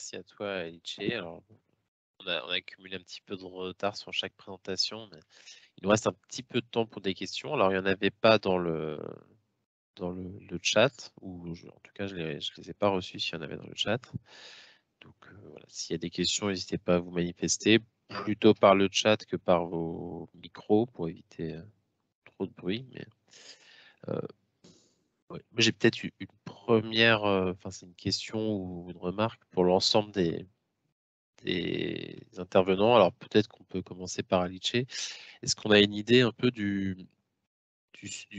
merci à toi, Alice. Alors, on a accumulé un petit peu de retard sur chaque présentation, mais il nous reste un petit peu de temps pour des questions. Alors, il n'y en avait pas dans le chat, ou en tout cas, je les ai pas reçues s'il y en avait dans le chat. Donc, voilà, s'il y a des questions, n'hésitez pas à vous manifester, plutôt par le chat que par vos micros pour éviter trop de bruit. Mais ouais. Moi, j'ai peut-être une première, enfin, c'est une question ou une remarque pour l'ensemble des intervenants. Alors, peut-être qu'on peut commencer par Alice. Est-ce qu'on a une idée un peu du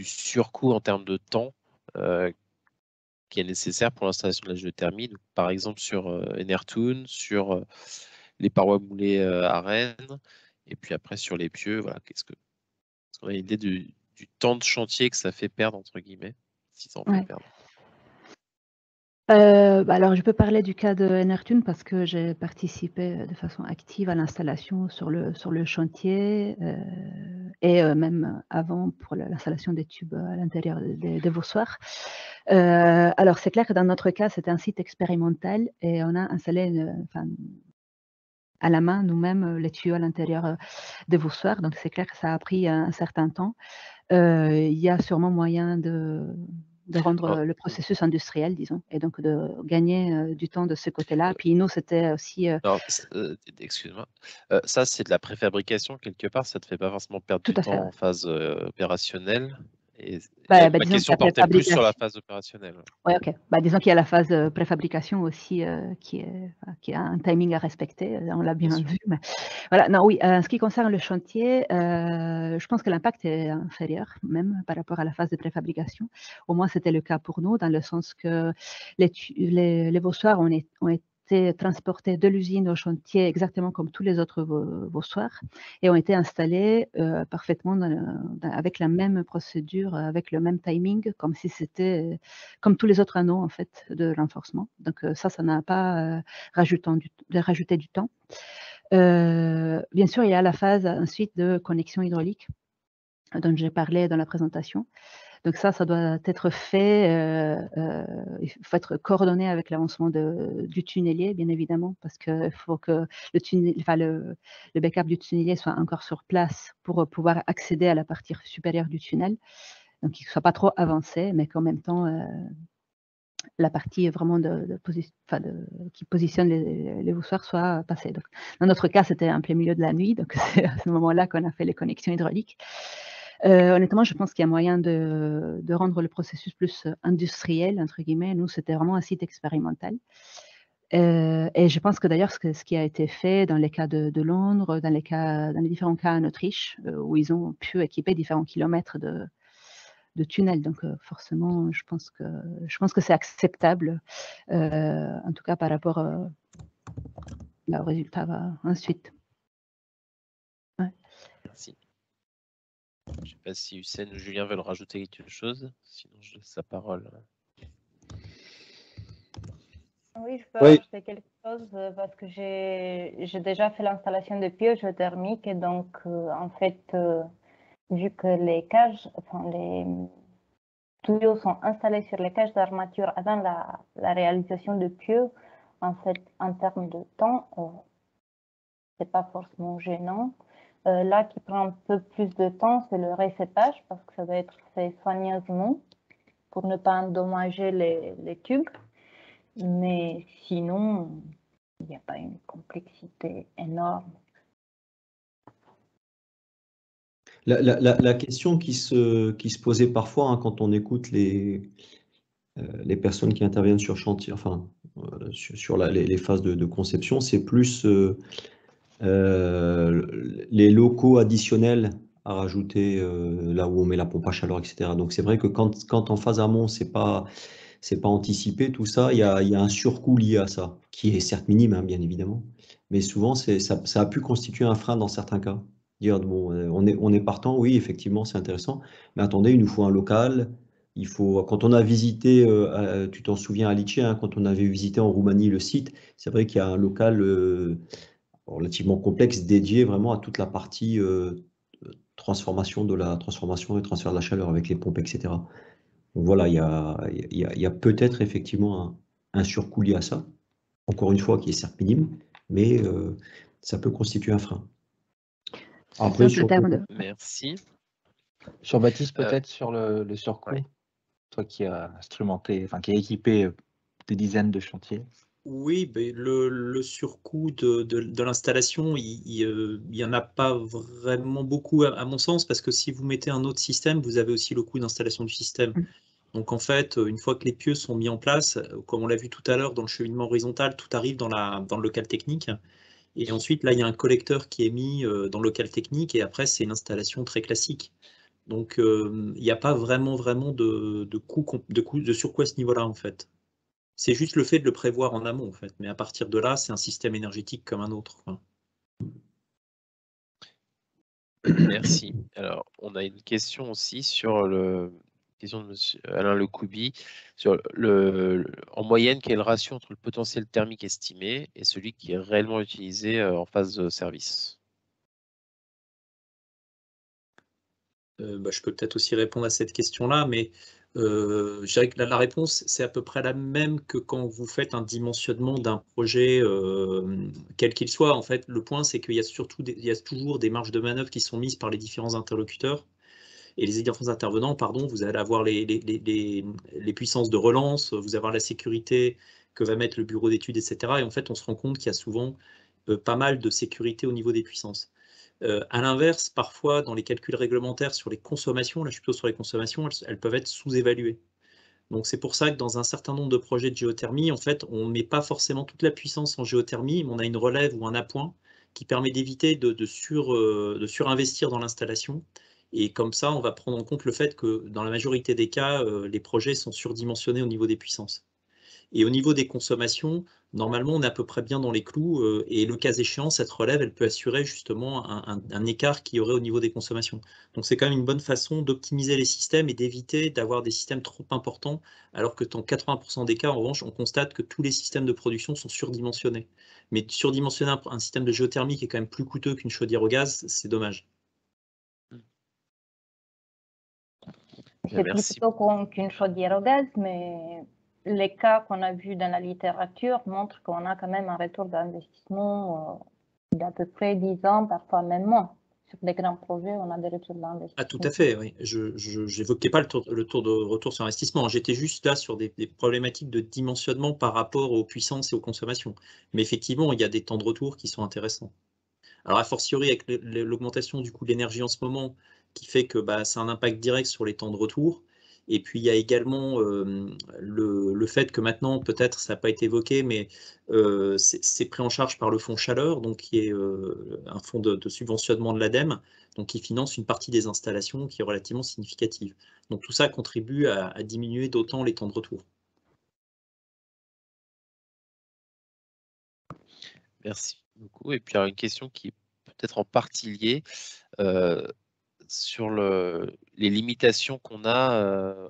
surcoût en termes de temps qui est nécessaire pour l'installation de la géothermie? Donc, par exemple, sur Enertoon, sur les parois moulées à Rennes, et puis après sur les pieux, voilà, est-ce qu'on a une idée du temps de chantier que ça fait perdre, entre guillemets, si ça en fait Ouais. perdre? Alors je peux parler du cas de Enertune parce que j'ai participé de façon active à l'installation sur le chantier, et même avant pour l'installation des tubes à l'intérieur des voussoirs. Alors c'est clair que dans notre cas, c'était un site expérimental et on a installé à la main nous-mêmes, les tuyaux à l'intérieur, des voussoirs, donc c'est clair que ça a pris un certain temps. Il y a sûrement moyen de Alors, rendre le processus industriel, disons, et donc de gagner, du temps de ce côté-là. Puis nous, c'était aussi, alors, excuse-moi, ça, c'est de la préfabrication quelque part, ça te fait pas forcément perdre tout du à fait, temps ouais. en phase opérationnelle. Et ma Disons qu'il y question a portait plus sur la préfabrication. phase opérationnelle. Ouais, OK. Disons qu'il y a la phase, préfabrication aussi, qui a un timing à respecter, on l'a Bien bien sûr. vu, mais voilà. Non, oui, en ce qui concerne le chantier, je pense que l'impact est inférieur même par rapport à la phase de préfabrication. Au moins, c'était le cas pour nous dans le sens que les voussoirs ont été transportés de l'usine au chantier exactement comme tous les autres voussoirs et ont été installés, parfaitement avec la même procédure, avec le même timing, comme si c'était, comme tous les autres anneaux en fait de renforcement. Donc ça n'a pas, rajouté du temps. Bien sûr, il y a la phase ensuite de connexion hydraulique dont j'ai parlé dans la présentation. Donc ça doit être fait, il faut être coordonné avec l'avancement du tunnelier, bien évidemment, parce qu'il faut que le backup du tunnelier soit encore sur place pour pouvoir accéder à la partie supérieure du tunnel. Donc qu'il ne soit pas trop avancé, mais qu'en même temps, la partie vraiment qui positionne les voussoirs soit passée. Donc, dans notre cas, c'était en plein milieu de la nuit, donc c'est à ce moment-là qu'on a fait les connexions hydrauliques. Honnêtement, je pense qu'il y a moyen de rendre le processus plus «industriel» entre guillemets. Nous, c'était vraiment un site expérimental. Et je pense que d'ailleurs ce qui a été fait dans les cas de Londres, dans les différents cas en Autriche, où ils ont pu équiper différents kilomètres de tunnels. Donc forcément, je pense que c'est acceptable, en tout cas par rapport, au résultat ensuite. Ouais. Merci. Je ne sais pas si Hussein ou Julien veulent rajouter quelque chose, sinon je laisse la parole. Oui, je peux Oui. ajouter quelque chose parce que j'ai déjà fait l'installation de pieux géothermiques et donc en fait, vu que les cages, enfin les tuyaux sont installés sur les cages d'armature avant la réalisation de pieux, en fait, en termes de temps, c'est pas forcément gênant. Là, qui prend un peu plus de temps, c'est le recettage parce que ça doit être fait soigneusement pour ne pas endommager les tubes. Mais sinon, il n'y a pas une complexité énorme. La question qui se posait parfois quand on écoute les personnes qui interviennent sur chantier, enfin sur les phases de conception, c'est plus les locaux additionnels à rajouter là où on met la pompe à chaleur, etc. Donc c'est vrai que quand en phase amont, c'est pas anticipé tout ça, il y a un surcoût lié à ça, qui est certes minime, hein, bien évidemment, mais souvent ça a pu constituer un frein dans certains cas. Dire bon, on est partant, oui, effectivement, c'est intéressant, mais attendez, il nous faut un local. Quand on a visité, tu t'en souviens Alice, hein, quand on avait visité en Roumanie le site, c'est vrai qu'il y a un local relativement complexe dédié vraiment à toute la partie transformation et transfert de la chaleur avec les pompes, etc. Donc voilà, il y a peut-être effectivement un surcoût lié à ça. Encore une fois, qui est certes minime, mais ça peut constituer un frein. Après, Sur le terme de... Merci. Sur Baptiste, peut-être sur le surcoût, ouais. toi qui as instrumenté, enfin qui a équipé des dizaines de chantiers. Oui, ben, le surcoût de l'installation, il y en a pas vraiment beaucoup à mon sens, parce que si vous mettez un autre système, vous avez aussi le coût d'installation du système. Donc en fait, une fois que les pieux sont mis en place, comme on l'a vu tout à l'heure dans le cheminement horizontal, tout arrive dans le local technique. Et ensuite, là, il y a un collecteur qui est mis dans le local technique, et après, c'est une installation très classique. Donc, il n'y a pas vraiment de surcoût à ce niveau-là, en fait. C'est juste le fait de le prévoir en amont, en fait. Mais à partir de là, c'est un système énergétique comme un autre, quoi. Merci. Alors, on a une question aussi sur question de monsieur Alain Lecouby, sur en moyenne, quel est le ratio entre le potentiel thermique estimé et celui qui est réellement utilisé en phase de service? Je peux peut-être aussi répondre à cette question-là, mais je dirais que la réponse, c'est à peu près la même que quand vous faites un dimensionnement d'un projet, quel qu'il soit. En fait, le point, c'est qu'il y a toujours des marges de manœuvre qui sont mises par les différents interlocuteurs. Et les différents intervenants, pardon, vous allez avoir les puissances de relance, vous allez avoir la sécurité que va mettre le bureau d'études, etc. Et en fait, on se rend compte qu'il y a souvent pas mal de sécurité au niveau des puissances. À l'inverse, parfois, dans les calculs réglementaires sur les consommations, là je suis plutôt sur les consommations, elles peuvent être sous-évaluées. Donc c'est pour ça que dans un certain nombre de projets de géothermie, en fait, on ne met pas forcément toute la puissance en géothermie, mais on a une relève ou un appoint qui permet d'éviter de surinvestir dans l'installation. Et comme ça, on va prendre en compte le fait que dans la majorité des cas, les projets sont surdimensionnés au niveau des puissances. Et au niveau des consommations, normalement, on est à peu près bien dans les clous. Et le cas échéant, cette relève, elle peut assurer justement un écart qu'il y aurait au niveau des consommations. Donc c'est quand même une bonne façon d'optimiser les systèmes et d'éviter d'avoir des systèmes trop importants, alors que dans 80% des cas, en revanche, on constate que tous les systèmes de production sont surdimensionnés. Mais surdimensionner un système de géothermie qui est quand même plus coûteux qu'une chaudière au gaz, c'est dommage. C'est plus coûteux qu'une chaudière au gaz, mais les cas qu'on a vus dans la littérature montrent qu'on a quand même un retour d'investissement d'à peu près 10 ans, parfois même moins. Sur des grands projets, on a des retours d'investissement. Ah, tout à fait, oui. Je n'évoquais pas le tour de retour sur investissement. J'étais juste là sur des problématiques de dimensionnement par rapport aux puissances et aux consommations. Mais effectivement, il y a des temps de retour qui sont intéressants. Alors, a fortiori, avec l'augmentation du coût de l'énergie en ce moment, qui fait que ça a un impact direct sur les temps de retour. Et puis, il y a également le fait que maintenant, peut-être, ça n'a pas été évoqué, mais c'est pris en charge par le fonds chaleur, donc qui est un fonds de subventionnement de l'ADEME, donc qui finance une partie des installations qui est relativement significative. Donc, tout ça contribue à diminuer d'autant les temps de retour. Merci beaucoup. Et puis, il y a une question qui est peut-être en partie liée sur les limitations qu'on a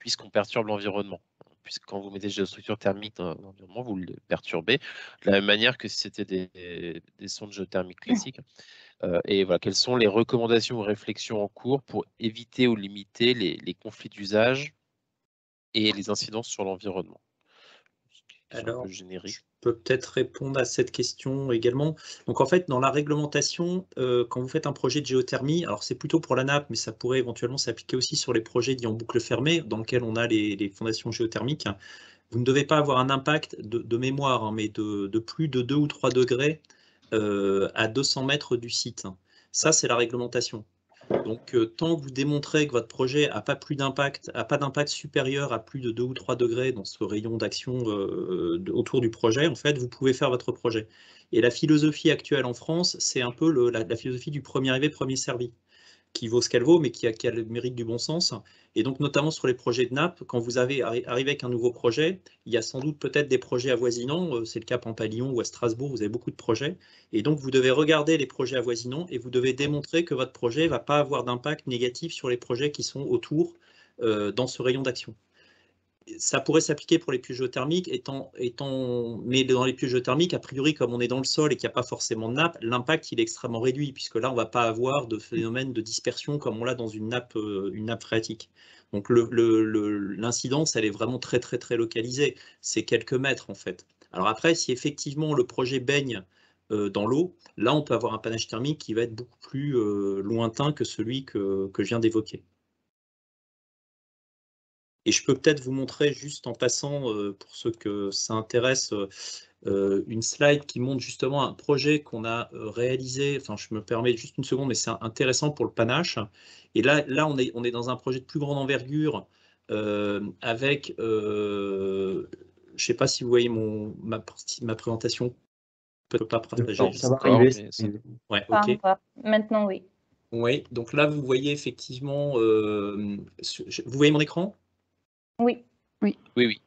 puisqu'on perturbe l'environnement. Puisque quand vous mettez des structures thermiques dans l'environnement, vous le perturbez de la même manière que si c'était des sondes géothermiques classiques. Et voilà, quelles sont les recommandations ou réflexions en cours pour éviter ou limiter les conflits d'usage et les incidences sur l'environnement? Alors, générique. je peux peut-être répondre à cette question également. Donc en fait, dans la réglementation, quand vous faites un projet de géothermie, alors c'est plutôt pour la nappe, mais ça pourrait éventuellement s'appliquer aussi sur les projets dits en boucle fermée, dans lesquels on a les fondations géothermiques. Vous ne devez pas avoir un impact de mémoire, hein, mais de plus de 2 ou 3 degrés à 200 mètres du site. Ça, c'est la réglementation. Donc, tant que vous démontrez que votre projet n'a pas d'impact supérieur à plus de 2 ou 3 degrés dans ce rayon d'action autour du projet, en fait, vous pouvez faire votre projet. Et la philosophie actuelle en France, c'est un peu la philosophie du premier arrivé, premier servi, qui vaut ce qu'elle vaut, mais qui a le mérite du bon sens. Et donc, notamment sur les projets de nappe, quand vous arrivez avec un nouveau projet, il y a sans doute peut-être des projets avoisinants, c'est le cas à Pampalyon ou à Strasbourg, vous avez beaucoup de projets, et donc vous devez regarder les projets avoisinants et vous devez démontrer que votre projet ne va pas avoir d'impact négatif sur les projets qui sont autour dans ce rayon d'action. Ça pourrait s'appliquer pour les puits géothermiques, mais dans les puits géothermiques, a priori, comme on est dans le sol et qu'il n'y a pas forcément de nappe, l'impact il est extrêmement réduit, puisque là, on ne va pas avoir de phénomène de dispersion comme on l'a dans une nappe phréatique. Donc l'incidence, elle est vraiment très, très, très localisée. C'est quelques mètres, en fait. Alors après, si effectivement le projet baigne dans l'eau, là on peut avoir un panache thermique qui va être beaucoup plus lointain que celui que je viens d'évoquer. Et je peux peut-être vous montrer juste en passant, pour ceux que ça intéresse, une slide qui montre justement un projet qu'on a réalisé. Enfin, je me permets juste une seconde, mais c'est intéressant pour le panache. Et là on est dans un projet de plus grande envergure avec, je ne sais pas si vous voyez ma présentation. Peut pas partager. Ça va arriver. Ouais, Pas ok. encore. Maintenant, oui. Oui, donc là, vous voyez effectivement, vous voyez mon écran? Oui. Oui. Oui, oui.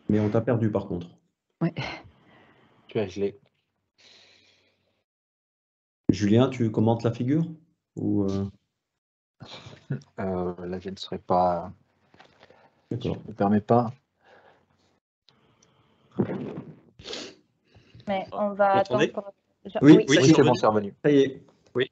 Mais on t'a perdu par contre. Ouais. Tu as gelé. Julien, tu commentes la figure ou Là, je ne serais pas. Je D'accord. ne me permets pas. Mais Oh, on va vous m'entendez? attendre. Oui, Oui, Oui, c'est bon, c'est revenu. ça y est. Oui,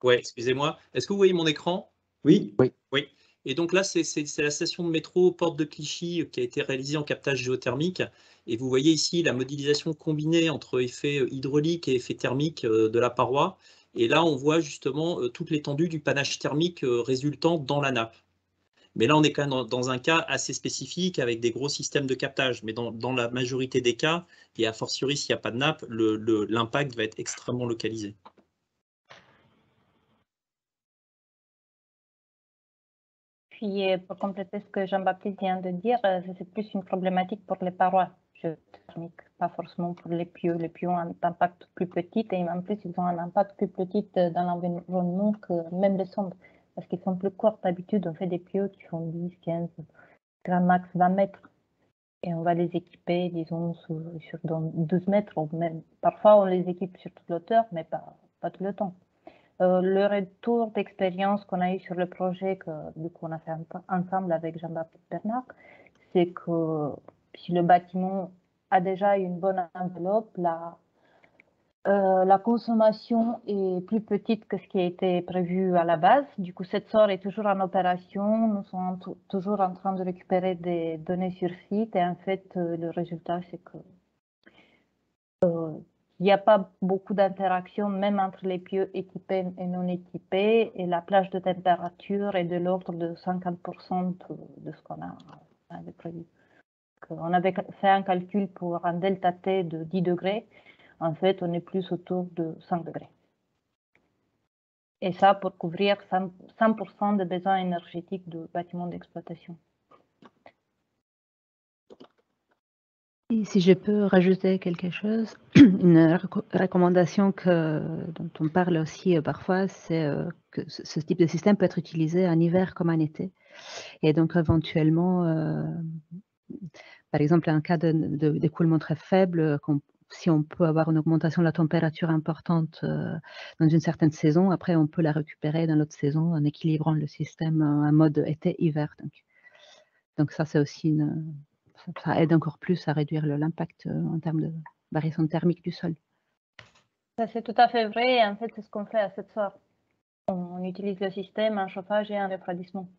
ouais, excusez-moi. Est-ce que vous voyez mon écran? Oui. Oui. Et donc là, c'est la station de métro Porte de Clichy qui a été réalisée en captage géothermique. Et vous voyez ici la modélisation combinée entre effet hydraulique et effet thermique de la paroi. Et là, on voit justement toute l'étendue du panache thermique résultant dans la nappe. Mais là, on est quand même dans un cas assez spécifique avec des gros systèmes de captage. Mais dans la majorité des cas, et a fortiori s'il n'y a pas de nappe, l'impact va être extrêmement localisé. Puis, pour compléter ce que Jean-Baptiste vient de dire, c'est plus une problématique pour les parois géothermiques, pas forcément pour les pieux. Les pieux ont un impact plus petit et en plus, ils ont un impact plus petit dans l'environnement que même les sondes, parce qu'ils sont plus courts. D'habitude, on fait des pieux qui font 10, 15, grand max 20 mètres. Et on va les équiper, disons, dans 12 mètres, ou même parfois on les équipe sur toute l'auteur, mais pas tout le temps. Le retour d'expérience qu'on a eu sur le projet que du coup on a fait ensemble avec Jean-Baptiste Bernard, c'est que si le bâtiment a déjà une bonne enveloppe, la consommation est plus petite que ce qui a été prévu à la base. Du coup, cette SOR est toujours en opération. Nous sommes toujours en train de récupérer des données sur site. Et en fait, le résultat, c'est que il n'y a pas beaucoup d'interaction, même entre les pieux équipés et non équipés. Et la plage de température est de l'ordre de 50% de ce qu'on a prévu. On avait fait un calcul pour un delta T de 10 degrés. En fait, on est plus autour de 5 degrés. Et ça pour couvrir 100% des besoins énergétiques de bâtiments d'exploitation. Si je peux rajouter quelque chose, une recommandation dont on parle aussi parfois, c'est que ce type de système peut être utilisé en hiver comme en été. Et donc éventuellement, par exemple, en cas d'écoulement très faible, si on peut avoir une augmentation de la température importante dans une certaine saison, après on peut la récupérer dans l'autre saison en équilibrant le système en mode été-hiver. Donc ça, c'est aussi ça aide encore plus à réduire l'impact en termes de variation thermique du sol. Ça, c'est tout à fait vrai. En fait, c'est ce qu'on fait à cette SOR. On utilise le système, un chauffage et un refroidissement.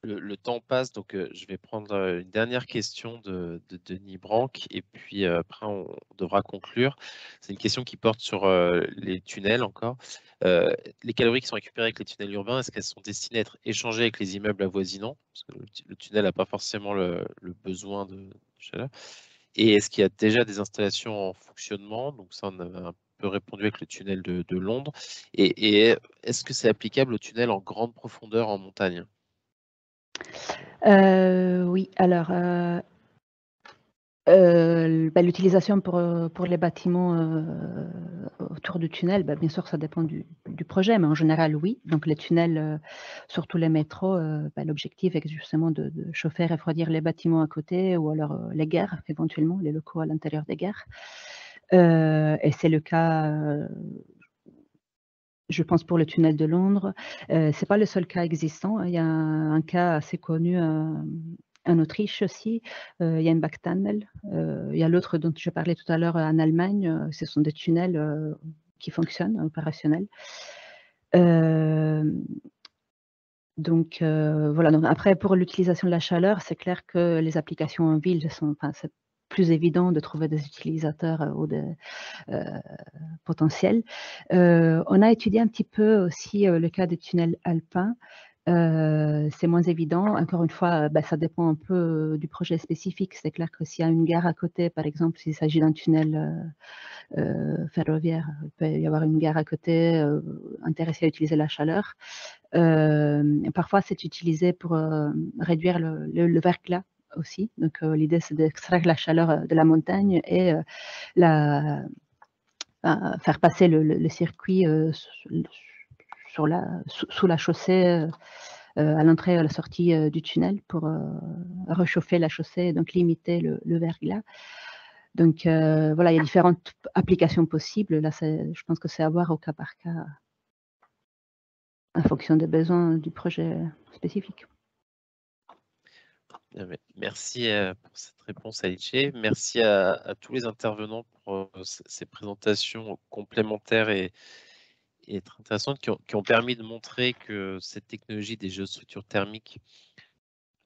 Le temps passe, donc je vais prendre une dernière question de Denis Branc et puis après on devra conclure. C'est une question qui porte sur les tunnels encore. Les calories qui sont récupérées avec les tunnels urbains, est-ce qu'elles sont destinées à être échangées avec les immeubles avoisinants? Parce que le tunnel n'a pas forcément le besoin de chaleur. Et est-ce qu'il y a déjà des installations en fonctionnement? Donc ça, on a un peu répondu avec le tunnel de Londres. Et est-ce que c'est applicable au tunnel en grande profondeur en montagne? Oui, alors l'utilisation pour les bâtiments autour du tunnel, bien sûr, ça dépend du projet, mais en général, oui. Donc les tunnels, surtout les métros, l'objectif est justement de chauffer et refroidir les bâtiments à côté ou alors les gares, éventuellement, les locaux à l'intérieur des gares. Et c'est le cas, je pense, pour le tunnel de Londres. C'est pas le seul cas existant. Il y a un cas assez connu en Autriche aussi. Il y a un Backtunnel. Il y a l'autre dont je parlais tout à l'heure en Allemagne. Ce sont des tunnels qui fonctionnent, opérationnels. Donc voilà, donc après pour l'utilisation de la chaleur, c'est clair que les applications en ville c'est plus évident de trouver des utilisateurs ou des potentiels. On a étudié un petit peu aussi le cas des tunnels alpins. C'est moins évident. Encore une fois, ça dépend un peu du projet spécifique. C'est clair que s'il y a une gare à côté, par exemple, s'il s'agit d'un tunnel ferroviaire, il peut y avoir une gare à côté intéressée à utiliser la chaleur. Parfois, c'est utilisé pour réduire le verglas aussi. Donc, l'idée, c'est d'extraire la chaleur de la montagne et faire passer le circuit sous la chaussée à l'entrée et à la sortie du tunnel pour réchauffer la chaussée et donc limiter le verglas. Donc voilà, il y a différentes applications possibles. Là, je pense que c'est à voir au cas par cas en fonction des besoins du projet spécifique. Merci pour cette réponse, Alice. Merci à tous les intervenants pour ces présentations complémentaires et très intéressantes qui ont permis de montrer que cette technologie des géostructures thermiques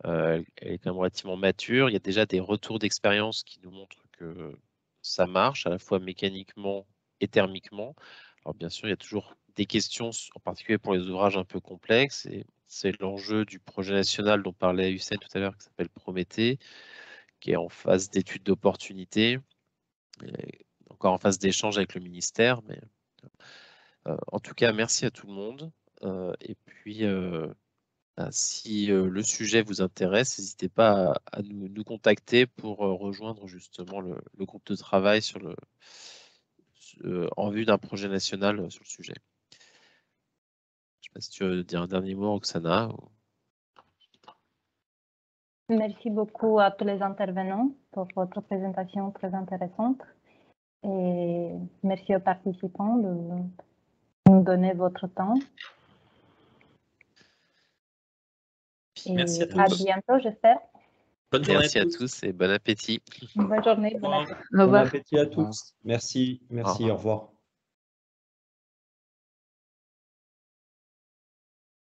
elle est quand même relativement mature. Il y a déjà des retours d'expérience qui nous montrent que ça marche à la fois mécaniquement et thermiquement. Alors bien sûr, il y a toujours des questions, en particulier pour les ouvrages un peu complexes. Et c'est l'enjeu du projet national dont parlait Hussein tout à l'heure, qui s'appelle Prométhée, qui est en phase d'étude d'opportunité, encore en phase d'échange avec le ministère. Mais en tout cas, merci à tout le monde. Et puis, si le sujet vous intéresse, n'hésitez pas à nous contacter pour rejoindre justement le groupe de travail en vue d'un projet national sur le sujet. Je ne sais pas si tu veux dire un dernier mot, Roxana. Merci beaucoup à tous les intervenants pour votre présentation très intéressante. Et merci aux participants de nous donner votre temps. Et merci à tous. À bientôt, j'espère. Bonne journée Merci à tous et bon appétit. Bonne journée. Bon appétit à tous. Merci. Au revoir.